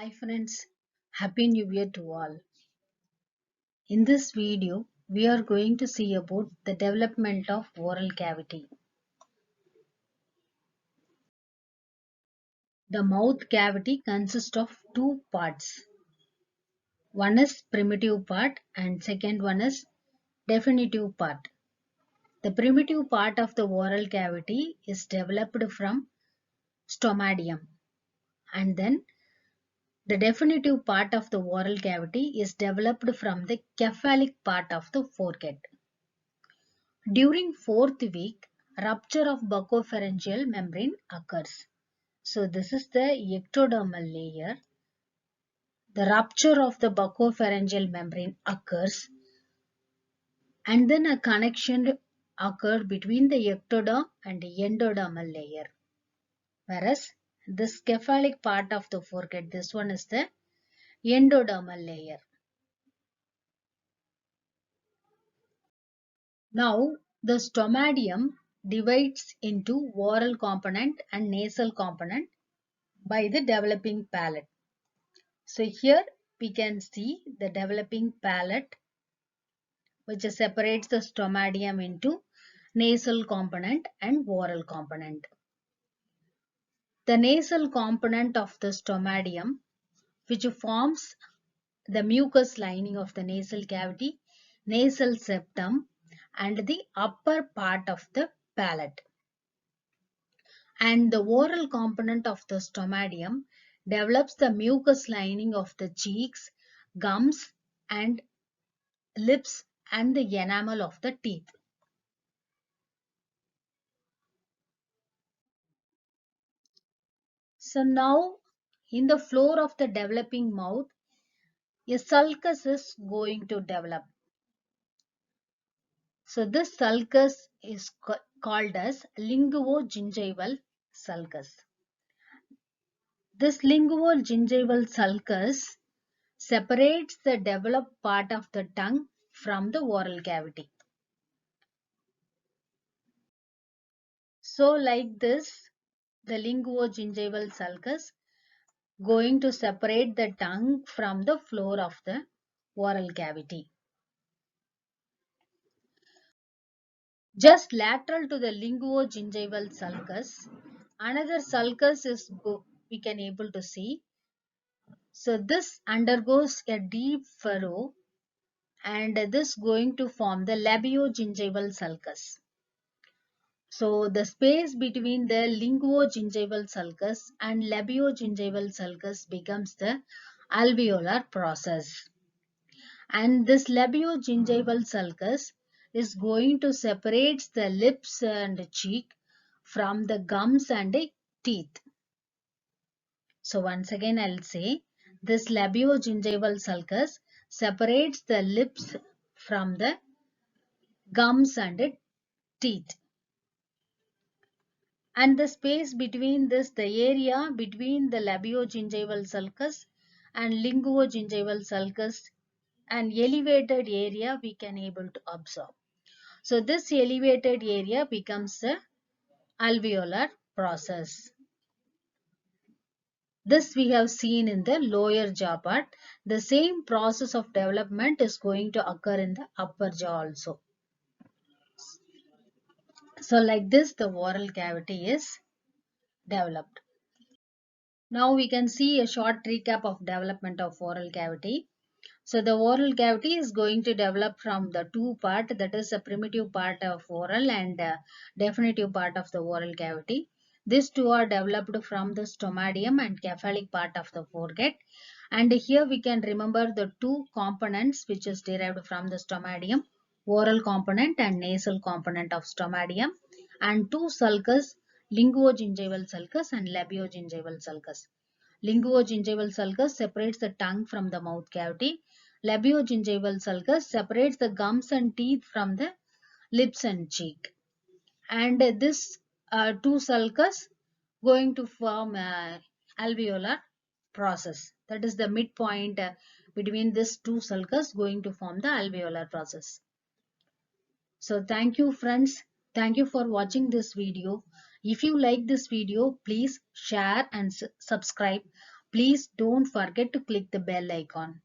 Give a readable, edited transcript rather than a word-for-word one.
Hi friends, Happy New Year to all. In this video, we are going to see about the development of oral cavity. The mouth cavity consists of two parts. One is primitive part and second one is definitive part. The primitive part of the oral cavity is developed from stomatium, and then the definitive part of the oral cavity is developed from the cephalic part of the forehead. During fourth week, rupture of buccopharyngeal membrane occurs. So this is the ectodermal layer. The rupture of the buccopharyngeal membrane occurs, and then a connection occurs between the ectoderm and the endodermal layer. Whereas this cephalic part of the forehead, this one is the endodermal layer. Now the stomatium divides into oral component and nasal component by the developing palate. So here we can see the developing palate, which separates the stomatium into nasal component and oral component. The nasal component of the stomatium, which forms the mucous lining of the nasal cavity, nasal septum, and the upper part of the palate. And the oral component of the stomatium develops the mucous lining of the cheeks, gums, and lips and the enamel of the teeth. So now in the floor of the developing mouth, a sulcus is going to develop. So this sulcus is called as linguogingival sulcus. This linguogingival sulcus separates the developed part of the tongue from the oral cavity. So like this, the linguogingival sulcus going to separate the tongue from the floor of the oral cavity. Just lateral to the linguogingival sulcus, another sulcus is we can able to see. So this undergoes a deep furrow and this going to form the labiogingival sulcus. So the space between the linguogingival sulcus and labiogingival sulcus becomes the alveolar process. And this labiogingival sulcus is going to separate the lips and cheek from the gums and teeth. So once again I'll say this labiogingival sulcus separates the lips from the gums and teeth. And the space between this, the area between the labiogingival sulcus and linguogingival sulcus, an elevated area we can able to observe. So this elevated area becomes the alveolar process. This we have seen in the lower jaw part. The same process of development is going to occur in the upper jaw also. So like this, the oral cavity is developed. Now we can see a short recap of development of oral cavity. So the oral cavity is going to develop from the two part, that is a primitive part of oral and definitive part of the oral cavity. These two are developed from the stomatium and cephalic part of the forehead. And here we can remember the two components which is derived from the stomatium, oral component and nasal component of stomatium, and two sulcus, linguogingival sulcus and labiogingival sulcus. Linguogingival sulcus separates the tongue from the mouth cavity. Labiogingival sulcus separates the gums and teeth from the lips and cheek. And this two sulcus going to form alveolar process. That is the midpoint between these two sulcus going to form the alveolar process. So thank you friends. Thank you for watching this video. If you like this video, please share and subscribe. Please don't forget to click the bell icon.